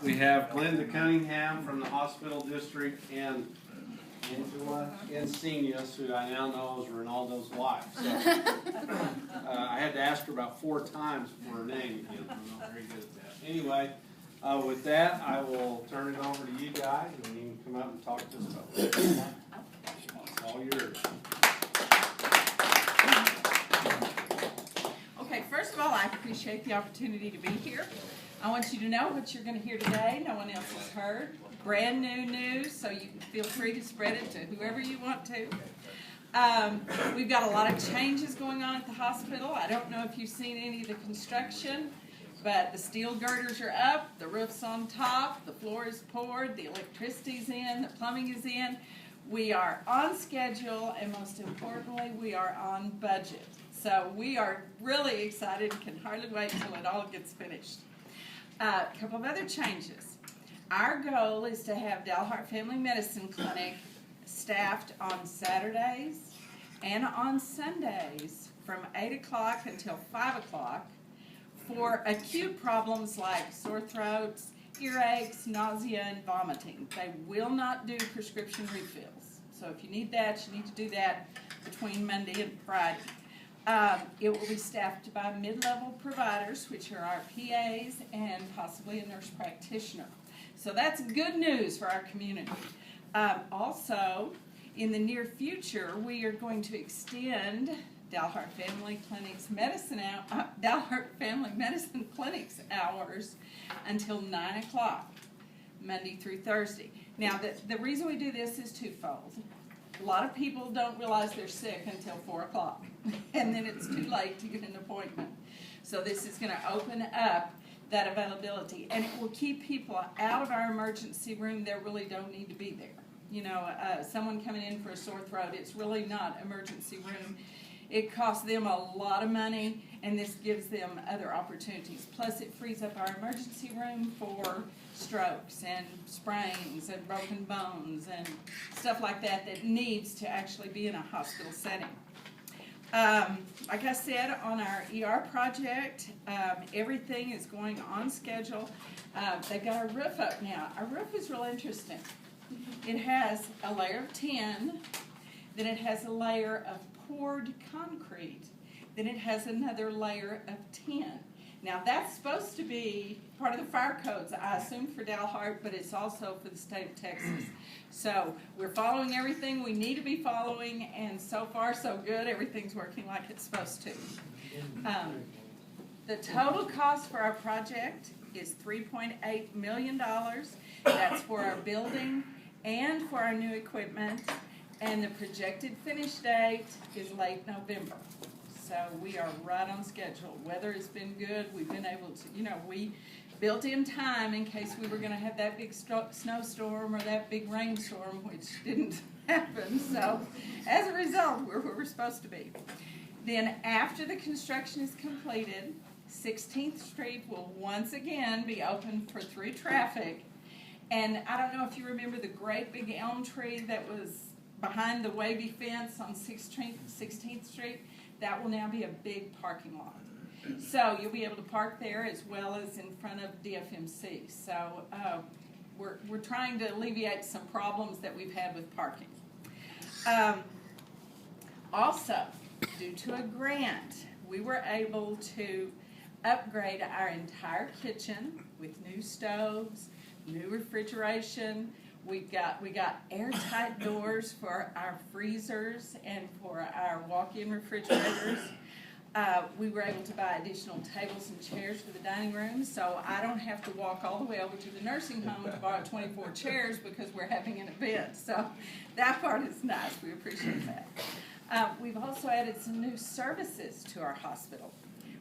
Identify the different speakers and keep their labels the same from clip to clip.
Speaker 1: We have Glenda Cunningham from the hospital district and Angela Encinias, who I now know is Ronaldo's wife. So, I had to ask her about 4 times for her name again. I'm not very good at that. Anyway, with that, I will turn it over to you guys, and you can come up and talk to us about it. It's all yours.
Speaker 2: Okay, first of all, I appreciate the opportunity to be here. I want you to know what you're going to hear today. No one else has heard. Brand new news, so you can feel free to spread it to whoever you want to. We've got a lot of changes going on at the hospital. I don't know if you've seen any of the construction, but the steel girders are up, the roof's on top, the floor is poured, the electricity's in, the plumbing is in. We are on schedule, and most importantly, we are on budget. So we are really excited and can hardly wait until it all gets finished. A couple of other changes. Our goal is to have Dalhart Family Medicine Clinic staffed on Saturdays and on Sundays from 8 o'clock until 5 o'clock for acute problems like sore throats, earaches, nausea, and vomiting. They will not do prescription refills. So if you need that, you need to do that between Monday and Friday. It will be staffed by mid-level providers, which are our PAs and possibly a nurse practitioner. So that's good news for our community. Also, in the near future, we are going to extend Dalhart Family Medicine Clinic's hours until 9 o'clock, Monday through Thursday. Now, the reason we do this is twofold. A lot of people don't realize they're sick until 4 o'clock, and then it's too late to get an appointment. So this is going to open up that availability, and it will keep people out of our emergency room that really don't need to be there. You know, someone coming in for a sore throat, it's really not emergency room. It costs them a lot of money, and this gives them other opportunities. Plus, it frees up our emergency room for strokes and sprains and broken bones and stuff like that that needs to actually be in a hospital setting. Like I said, on our ER project, everything is going on schedule. They've got our roof up now. Our roof is real interesting. It has a layer of tin, then it has a layer of poured concrete, then it has another layer of tin. Now that's supposed to be part of the fire codes, I assume, for Dalhart, but it's also for the state of Texas. So we're following everything we need to be following, and so far so good. Everything's working like it's supposed to. The total cost for our project is $3.8 million. That's for our building and for our new equipment, and the projected finish date is late November. So we are right on schedule. Weather has been good. We've been able to, we built in time in case we were going to have that big snowstorm or that big rainstorm, which didn't happen. So as a result, we're where we're supposed to be. Then after the construction is completed, 16th Street will once again be open for through traffic. And I don't know if you remember the great big elm tree that was behind the wavy fence on 16th Street. That will now be a big parking lot. So you'll be able to park there as well as in front of DFMC. So we're trying to alleviate some problems that we've had with parking. Also, due to a grant, we were able to upgrade our entire kitchen with new stoves, new refrigeration. We got airtight doors for our freezers and for our walk-in refrigerators. We were able to buy additional tables and chairs for the dining room, so I don't have to walk all the way over to the nursing home to borrow 24 chairs because we're having an event. So that part is nice. We appreciate that. We've also added some new services to our hospital.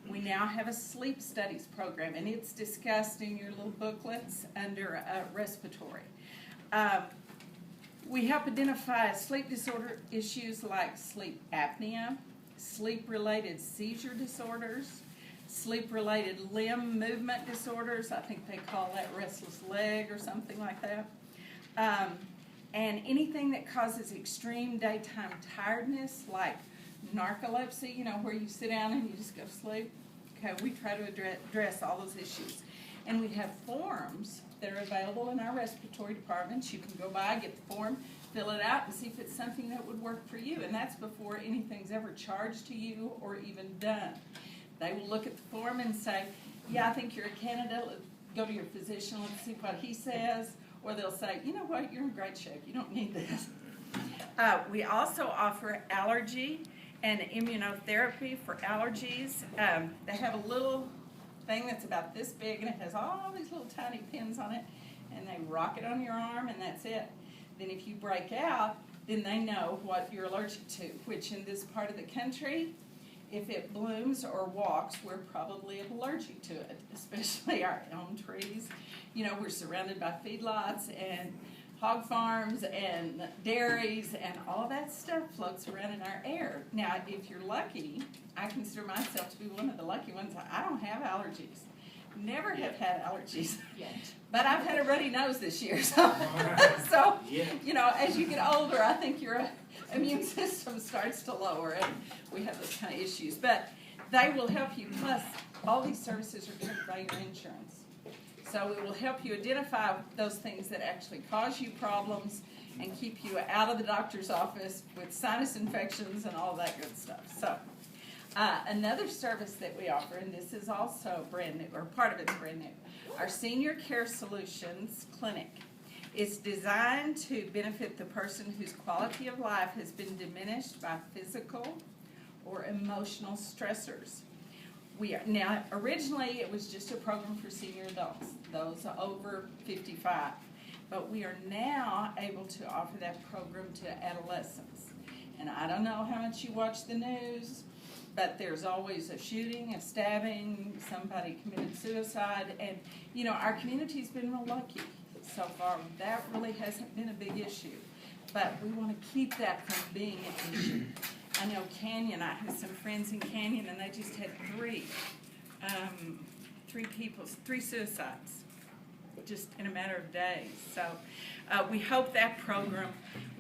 Speaker 2: We now have a sleep studies program, and it's discussed in your little booklets under respiratory. We help identify sleep disorder issues like sleep apnea, sleep-related seizure disorders, sleep-related limb movement disorders. I think they call that restless leg or something like that. And anything that causes extreme daytime tiredness, like narcolepsy, where you sit down and you just go to sleep. Okay, we try to address all those issues. And we have forms They're available in our respiratory departments. You can go by, get the form, fill it out, and see if it's something that would work for you. And that's before anything's ever charged to you or even done. They will look at the form and say, yeah, I think you're a candidate. Let's go to your physician, let's see what he says. Or they'll say, you know what, you're in great shape. You don't need this. We also offer allergy and immunotherapy for allergies. They have a little thing that's about this big, and it has all these little tiny pins on it, and they rock it on your arm, and that's it. Then if you break out, then they know what you're allergic to, which in this part of the country, if it blooms or walks, we're probably allergic to it, especially our elm trees. You know, we're surrounded by feedlots and hog farms and dairies, and all that stuff floats around in our air. Now, if you're lucky, I consider myself to be one of the lucky ones. I don't have allergies. Never have had allergies.
Speaker 3: Yet.
Speaker 2: But I've had a runny nose this year, so, you know, as you get older, I think your immune system starts to lower, and we have those kind of issues. But they will help you, plus all these services are covered by your insurance. So it will help you identify those things that actually cause you problems and keep you out of the doctor's office with sinus infections and all that good stuff. So another service that we offer, and this is also brand new, or part of it's brand new, our Senior Care Solutions Clinic is designed to benefit the person whose quality of life has been diminished by physical or emotional stressors. Now, originally it was just a program for senior adults, those over 55. But we are now able to offer that program to adolescents. And I don't know how much you watch the news, but there's always a shooting, a stabbing, somebody committed suicide. And, you know, our community's been real lucky so far. That really hasn't been a big issue. But we want to keep that from being an issue. I know Canyon, I have some friends in Canyon, and they just had three suicides just in a matter of days. So we hope that program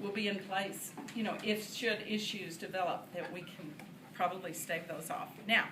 Speaker 2: will be in place, you know, if should issues develop, that we can probably stave those off. Now,